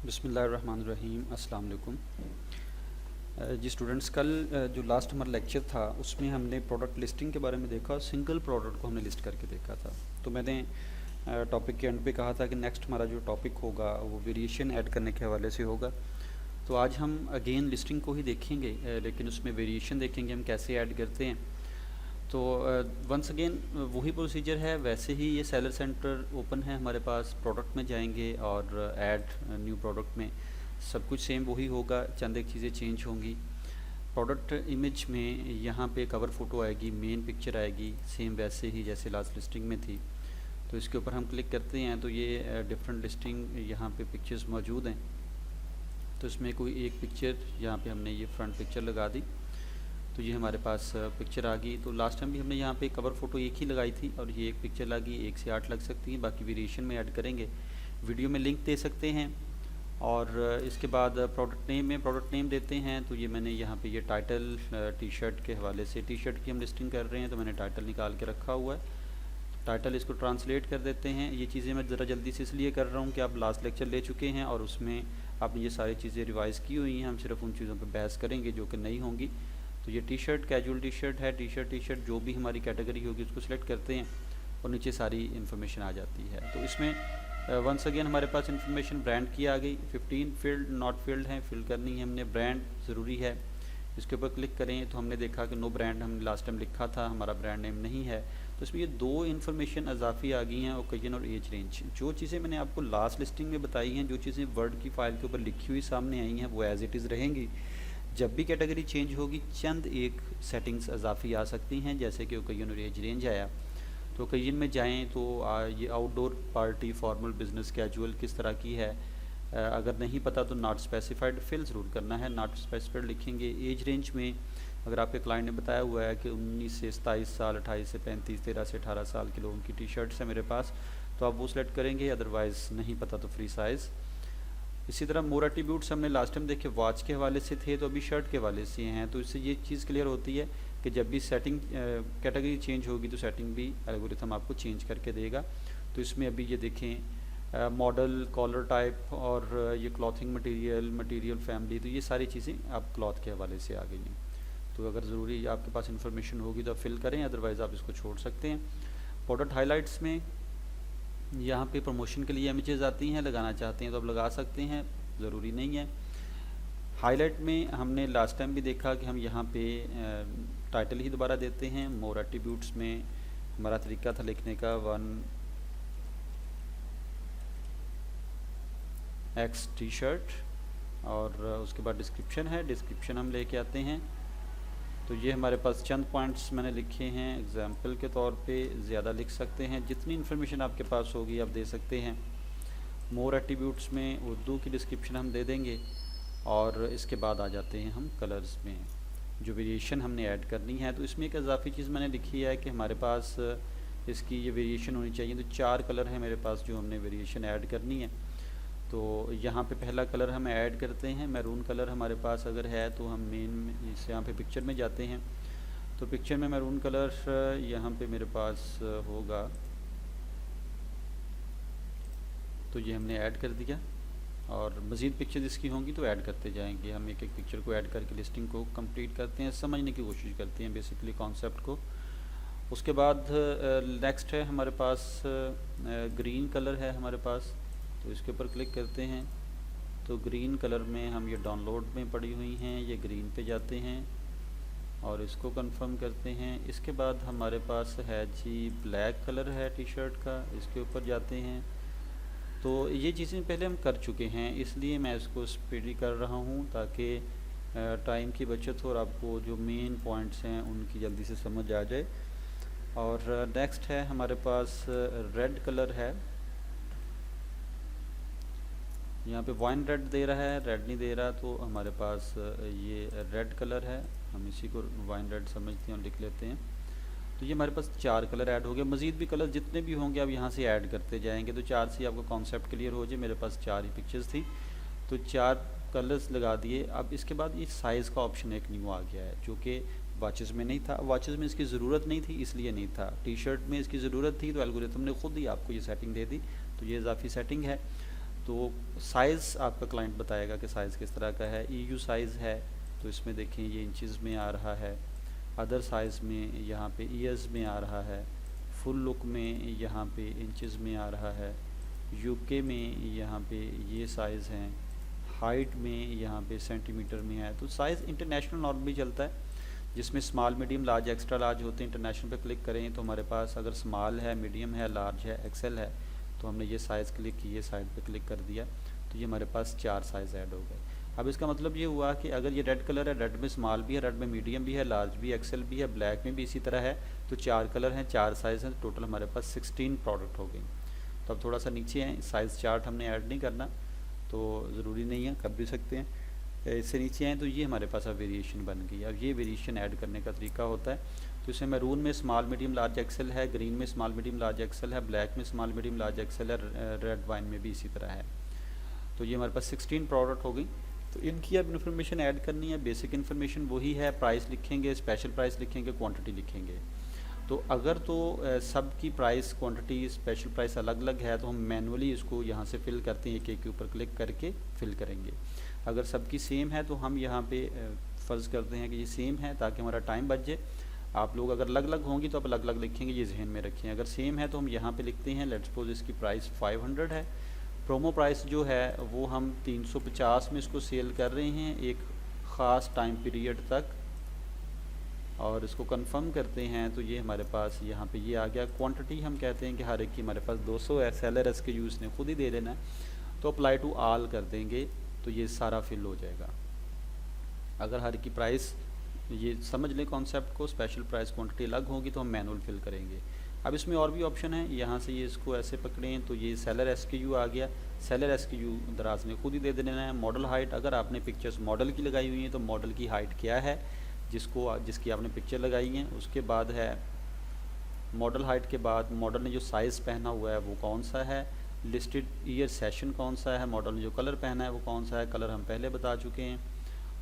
बिस्मिल्लाहिर्रहमानिर्रहीम अस्सलाम वालेकुम। जी स्टूडेंट्स, कल जो लास्ट हमारा लेक्चर था उसमें हमने प्रोडक्ट लिस्टिंग के बारे में देखा। सिंगल प्रोडक्ट को हमने लिस्ट करके देखा था। तो मैंने टॉपिक के एंड पे कहा था कि नेक्स्ट हमारा जो टॉपिक होगा वो वेरिएशन ऐड करने के हवाले से होगा। तो आज हम अगेन लिस्टिंग को ही देखेंगे, लेकिन उसमें वेरिएशन देखेंगे हम कैसे ऐड करते हैं। तो वंस अगेन वही प्रोसीजर है, वैसे ही ये सेलर सेंटर ओपन है हमारे पास। प्रोडक्ट में जाएंगे और ऐड न्यू प्रोडक्ट में सब कुछ सेम वही होगा, चंद एक चीज़ें चेंज होंगी। प्रोडक्ट इमेज में यहाँ पे कवर फ़ोटो आएगी, मेन पिक्चर आएगी, सेम वैसे ही जैसे लास्ट लिस्टिंग में थी। तो इसके ऊपर हम क्लिक करते हैं तो ये डिफरेंट लिस्टिंग यहाँ पे पिक्चर्स मौजूद हैं। तो इसमें कोई एक पिक्चर यहाँ पे हमने ये फ्रंट पिक्चर लगा दी, तो ये हमारे पास पिक्चर आ गई। तो लास्ट टाइम भी हमने यहाँ पे कवर फ़ोटो एक ही लगाई थी और ये एक पिक्चर लगी, 1 से 8 लग सकती हैं। बाकी वेरिएशन में ऐड करेंगे, वीडियो में लिंक दे सकते हैं। और इसके बाद प्रोडक्ट नेम देते हैं। तो ये मैंने यहाँ पे ये टाइटल टी शर्ट के हवाले से, टी शर्ट की हम लिस्टिंग कर रहे हैं तो मैंने टाइटल निकाल के रखा हुआ है। टाइटल इसको ट्रांसलेट कर देते हैं। ये चीज़ें मैं ज़रा जल्दी से इसलिए कर रहा हूँ कि आप लास्ट लेक्चर ले चुके हैं और उसमें आपने ये सारी चीज़ें रिवाइज़ की हुई हैं। हम सिर्फ उन चीज़ों पर बहस करेंगे जो कि नहीं होंगी। तो ये T shirt casual T shirt है, टी शर्ट जो भी हमारी कैटेगरी होगी उसको सिलेक्ट करते हैं और नीचे सारी इन्फॉर्मेशन आ जाती है। तो इसमें वंस अगेन हमारे पास इन्फॉर्मेशन ब्रांड की आ गई। 15 फील्ड नॉट फील्ड हैं, फिल करनी है हमने। ब्रांड ज़रूरी है, इसके ऊपर क्लिक करें तो हमने देखा कि नो ब्रांड हमने लास्ट टाइम लिखा था, हमारा ब्रांड नेम नहीं है। तो इसमें ये 2 इन्फॉर्मेशन इजाफी आ गई हैं, ओकेजन और एज रेंज। जो चीज़ें मैंने आपको लास्ट लिस्टिंग में बताई हैं, जो चीज़ें वर्ड की फ़ाइल के ऊपर लिखी हुई सामने आई हैं, वो एज़ इट इज़ रहेंगी। जब भी कैटेगरी चेंज होगी चंद एक सेटिंग्स इजाफी आ सकती हैं, जैसे कि ओकेजन और एज रेंज आया। तो ओकेजन में जाएँ तो ये outdoor, party, formal, business, casual किस तरह की है। अगर नहीं पता तो नॉट स्पेसिफाइड फिल ज़रूर करना है, नॉट स्पेसिफाइड लिखेंगे। एज रेंज में अगर आपके क्लाइंट ने बताया हुआ है कि 19 से 27 साल, 28 से 35, 13 से 18 साल के लोगों की टी शर्ट्स है मेरे पास, तो आप वो सिलेक्ट करेंगे। अदरवाइज़ नहीं पता तो फ्री साइज़। इसी तरह मोर एट्रीब्यूट्स हमने लास्ट टाइम देखे वॉच के हवाले से थे, तो अभी शर्ट के हवाले से हैं। तो इससे ये चीज़ क्लियर होती है कि जब भी सेटिंग कैटेगरी चेंज होगी तो सेटिंग भी एल्गोरिथम आपको चेंज करके देगा। तो इसमें अभी ये देखें मॉडल, कॉलर टाइप और ये क्लॉथिंग मटेरियल फैमिली, तो ये सारी चीज़ें आप क्लॉथ के हवाले से आ गई हैं। तो अगर ज़रूरी आपके पास इन्फॉर्मेशन होगी तो आप फिल करें, अदरवाइज़ आप इसको छोड़ सकते हैं। प्रोडक्ट हाइलाइट्स में यहाँ पे प्रमोशन के लिए इमेजेस आती हैं, लगाना चाहते हैं तो आप लगा सकते हैं, ज़रूरी नहीं है। हाईलाइट में हमने लास्ट टाइम भी देखा कि हम यहाँ पे टाइटल ही दोबारा देते हैं। मोर एट्रीब्यूट्स में हमारा तरीका था लिखने का 1x टी शर्ट, और उसके बाद डिस्क्रिप्शन है, डिस्क्रिप्शन हम लेके आते हैं। तो ये हमारे पास चंद पॉइंट्स मैंने लिखे हैं एग्जाम्पल के तौर पे, ज़्यादा लिख सकते हैं, जितनी इन्फॉर्मेशन आपके पास होगी आप दे सकते हैं। मोर एट्रीब्यूट्स में उर्दू की डिस्क्रिप्शन हम दे देंगे और इसके बाद आ जाते हैं हम कलर्स में, जो वेरिएशन हमने ऐड करनी है। तो इसमें एक इजाफी चीज़ मैंने लिखी है कि हमारे पास इसकी ये वेरिएशन होनी चाहिए। तो 4 कलर हैं मेरे पास जो हमने वेरिएशन ऐड करनी है। तो यहाँ पे पहला कलर हम ऐड करते हैं मैरून कलर। हमारे पास अगर है तो हम मेन इस यहाँ पे पिक्चर में जाते हैं। तो पिक्चर में मैरून कलर यहाँ पे मेरे पास होगा, तो ये हमने ऐड कर दिया। और मज़ीद पिक्चर इसकी होंगी तो ऐड करते जाएंगे। हम एक एक पिक्चर को ऐड करके लिस्टिंग को कंप्लीट करते हैं, समझने की कोशिश करते हैं बेसिकली कॉन्सेप्ट को। उसके बाद नेक्स्ट है हमारे पास ग्रीन कलर है हमारे पास। तो इसके ऊपर क्लिक करते हैं तो ग्रीन कलर में हम ये डाउनलोड में पड़ी हुई हैं, ये ग्रीन पे जाते हैं और इसको कंफर्म करते हैं। इसके बाद हमारे पास है जी ब्लैक कलर है टी शर्ट का, इसके ऊपर जाते हैं। तो ये चीज़ें पहले हम कर चुके हैं, इसलिए मैं इसको स्पीड कर रहा हूँ ताकि टाइम की बचत हो और आपको जो मेन पॉइंट्स हैं उनकी जल्दी से समझ आ जाए। और नेक्स्ट है हमारे पास रेड कलर है, यहाँ पे वाइन रेड दे रहा है, रेड नहीं दे रहा, तो हमारे पास ये रेड कलर है। हम इसी को वाइन रेड समझते हैं और लिख लेते हैं। तो ये हमारे पास 4 कलर ऐड हो गए। मज़ीद भी कलर जितने भी होंगे आप यहाँ से ऐड करते जाएंगे। तो 4 से आपको कॉन्सेप्ट क्लियर हो जाए। मेरे पास 4 ही पिक्चर्स थी तो 4 कलर्स लगा दिए। अब इसके बाद ये साइज़ का ऑप्शन एक न्यू आ गया है जो कि वॉचेस में नहीं था। वॉचेस में इसकी ज़रूरत नहीं थी इसलिए नहीं था, टी शर्ट में इसकी ज़रूरत थी तो एल्गोरिथम ने खुद ही आपको ये सेटिंग दे दी। तो ये इजाफी सेटिंग है। तो साइज़ आपका क्लाइंट बताएगा कि साइज़ किस तरह का है। EU साइज़ है तो इसमें देखें ये इंचज़ में आ रहा है, अदर साइज़ में यहाँ पे ईयर्स में आ रहा है, फुल लुक में यहाँ पे इंचज़ में आ रहा है, UK में यहाँ पे ये साइज़ हैं, हाइट में यहाँ पे सेंटीमीटर में है। तो साइज़ इंटरनेशनल नॉर्म भी चलता है जिसमें small, medium, large, extra large होते हैं। इंटरनेशनल पे क्लिक करें तो हमारे पास अगर स्मॉल है, मीडियम है, लार्ज है, एक्सेल है, तो हमने ये साइज़ क्लिक किए, साइड पे क्लिक कर दिया तो ये हमारे पास 4 साइज़ ऐड हो गए। अब इसका मतलब ये हुआ कि अगर ये रेड कलर है, रेड में स्मॉल भी है, रेड में मीडियम भी है, लार्ज भी, एक्सेल भी है, ब्लैक में भी इसी तरह है, तो 4 कलर हैं, 4 साइज़ हैं, टोटल हमारे पास 16 प्रोडक्ट हो गई। तो अब थोड़ा सा नीचे हैं, साइज़ चार्ट हमने ऐड नहीं करना तो ज़रूरी नहीं है, कर भी सकते हैं। इससे नीचे आए तो ये हमारे पास अब वेरिएशन बन गई। अब ये वेरिएशन ऐड करने का तरीका होता है, तो इसमें मैरून में स्मॉल, मीडियम, लार्ज, एक्सेल है, ग्रीन में स्मॉल, मीडियम, लार्ज, एक्सेल है, ब्लैक में स्मॉल, मीडियम, लार्ज, एक्सेल है, रेड वाइन में भी इसी तरह है। तो ये हमारे पास 16 प्रोडक्ट हो गई। तो इनकी अब इन्फॉर्मेशन ऐड करनी है। बेसिक इन्फॉर्मेशन वही है, प्राइस लिखेंगे, स्पेशल प्राइस लिखेंगे, क्वांटिटी लिखेंगे। तो अगर तो सब की प्राइस, क्वांटिटी, स्पेशल प्राइस अलग अलग है तो हम मैनुअली इसको यहाँ से फिल करते हैं, एक के ऊपर क्लिक करके फिल करेंगे। अगर सबकी सेम है तो हम यहाँ पे फ़र्ज़ करते हैं कि ये सेम है ताकि हमारा टाइम बच जाए। आप लोग अगर अलग अलग होंगी तो आप अलग अलग लिखेंगे, ये जहन में रखें। अगर सेम है तो हम यहाँ पे लिखते हैं, लेट्स सपोज इसकी प्राइस 500 है। प्रोमो प्राइस जो है वो हम 350 में इसको सेल कर रहे हैं एक ख़ास टाइम पीरियड तक, और इसको कंफर्म करते हैं तो ये हमारे पास यहाँ पे ये आ गया। क्वांटिटी हम कहते हैं कि हर एक की हमारे पास 200 है, सेलर SKU ने खुद ही दे देना है, तो अप्लाई टू ऑल कर देंगे तो ये सारा फिल हो जाएगा। अगर हर की प्राइस, ये समझ लें कॉन्सेप्ट को, स्पेशल प्राइस, क्वांटिटी अलग होगी तो हम मैनुअल फिल करेंगे। अब इसमें और भी ऑप्शन है, यहाँ से ये इसको ऐसे पकड़ें तो ये सेलर SKU आ गया। सेलर SKU दराज ने खुद ही दे देना है। मॉडल हाइट, अगर आपने पिक्चर्स मॉडल की लगाई हुई हैं तो मॉडल की हाइट क्या है जिसकी आपने पिक्चर लगाई है। उसके बाद है मॉडल हाइट के बाद मॉडल ने जो साइज़ पहना हुआ है वो कौन सा है, लिस्टेड ईयर सेशन कौन सा है, मॉडल ने जो कलर पहना है वो कौन सा है, कलर हम पहले बता चुके हैं।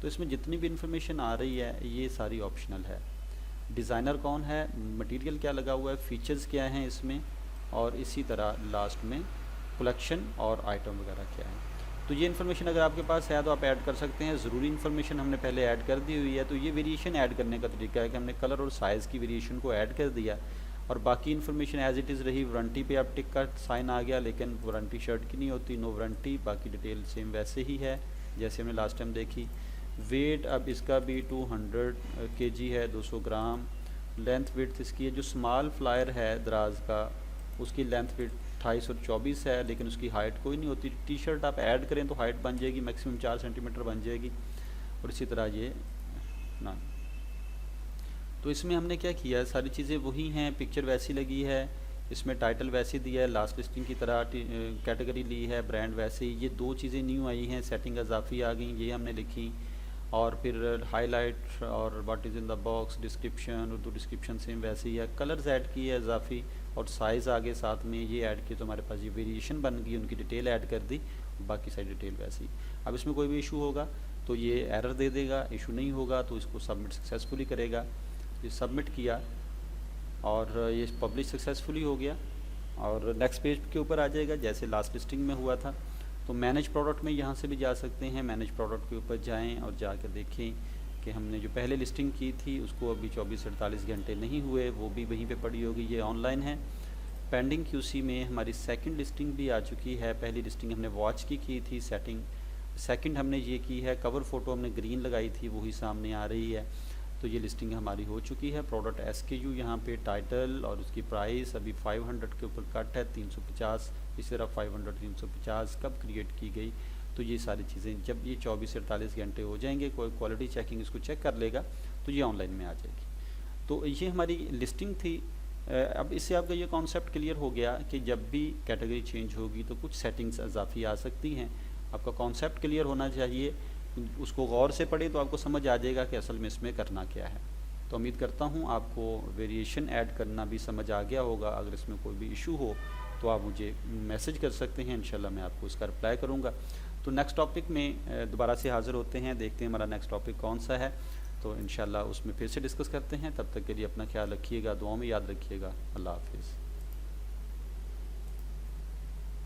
तो इसमें जितनी भी इन्फॉर्मेशन आ रही है ये सारी ऑप्शनल है। डिज़ाइनर कौन है, मटेरियल क्या लगा हुआ है, फीचर्स क्या हैं इसमें, और इसी तरह लास्ट में कलेक्शन और आइटम वगैरह क्या है। तो ये इन्फॉर्मेशन अगर आपके पास है तो आप ऐड कर सकते हैं। ज़रूरी इन्फॉर्मेशन हमने पहले ऐड कर दी हुई है। तो ये वेरिएशन ऐड करने का तरीका है कि हमने कलर और साइज़ की वेरिएशन को ऐड कर दिया और बाकी इन्फॉर्मेशन एज़ इट इज़ रही। वारंटी पे आप टिक का साइन आ गया, लेकिन वारंटी शर्ट की नहीं होती, नो वारंटी। बाकी डिटेल सेम वैसे ही है जैसे हमने लास्ट टाइम देखी। वेट अब इसका भी 200 kg है, 200 ग्राम। लेंथ विड्थ इसकी है, जो स्मॉल फ्लायर है दराज का उसकी लेंथ विड्थ 2824 है, लेकिन उसकी हाइट कोई नहीं होती। टी शर्ट आप ऐड करें तो हाइट बन जाएगी, मैक्सिमम 4 सेंटीमीटर बन जाएगी। और इसी तरह ये ना, तो इसमें हमने क्या किया, सारी चीज़ें वही हैं, पिक्चर वैसी लगी है, इसमें टाइटल वैसे दिया है, लास्ट लिस्टिंग की तरह कैटेगरी ली है, ब्रांड वैसे ही। ये 2 चीज़ें न्यू आई हैं, सेटिंग इजाफी आ गई, ये हमने लिखी। और फिर हाईलाइट और what is in the box, description, Urdu description same वैसे ही है। कलर्स ऐड किए है इजाफी, और साइज़ आगे साथ में ये ऐड किए तो हमारे पास ये वेरिएशन बन गई, उनकी डिटेल ऐड कर दी, बाकी सारी डिटेल वैसी। अब इसमें कोई भी इशू होगा तो ये एरर दे देगा, इशू नहीं होगा तो इसको सबमिट सक्सेसफुली करेगा। ये सबमिट किया और ये पब्लिश सक्सेसफुली हो गया और नेक्स्ट पेज के ऊपर आ जाएगा जैसे लास्ट लिस्टिंग में हुआ था। तो मैनेज प्रोडक्ट में यहाँ से भी जा सकते हैं, मैनेज प्रोडक्ट के ऊपर जाएं और जाकर देखें कि हमने जो पहले लिस्टिंग की थी उसको अभी 24 से 48 घंटे नहीं हुए, वो भी वहीं पे पड़ी होगी, ये ऑनलाइन है। पेंडिंग QC में हमारी सेकंड लिस्टिंग भी आ चुकी है। पहली लिस्टिंग हमने वॉच की थी सेटिंग, सेकंड हमने ये की है, कवर फ़ोटो हमने ग्रीन लगाई थी वही सामने आ रही है। तो ये लिस्टिंग हमारी हो चुकी है। प्रोडक्ट SKU यहाँ पे, टाइटल और उसकी प्राइस अभी 500 के ऊपर कट है, 350 इस तरह 500 350 कब क्रिएट की गई। तो ये सारी चीज़ें जब ये 24 से 48 घंटे हो जाएंगे, कोई क्वालिटी चेकिंग इसको चेक कर लेगा तो ये ऑनलाइन में आ जाएगी। तो ये हमारी लिस्टिंग थी। अब इससे आपका ये कॉन्सेप्ट क्लियर हो गया कि जब भी कैटेगरी चेंज होगी तो कुछ सेटिंग्स इजाफी आ सकती हैं। आपका कॉन्सेप्ट क्लियर होना चाहिए, उसको गौर से पढ़े तो आपको समझ आ जाएगा कि असल में इसमें करना क्या है। तो उम्मीद करता हूँ आपको वेरिएशन ऐड करना भी समझ आ गया होगा। अगर इसमें कोई भी इशू हो तो आप मुझे मैसेज कर सकते हैं, इंशाल्लाह मैं आपको उसका रिप्लाई करूँगा। तो नेक्स्ट टॉपिक में दोबारा से हाज़िर होते हैं, देखते हैं हमारा नेक्स्ट टॉपिक कौन सा है। तो इंशाल्लाह उसमें फिर से डिस्कस करते हैं। तब तक के लिए अपना ख्याल रखिएगा, दुआओं में याद रखिएगा। अल्लाह हाफिज़।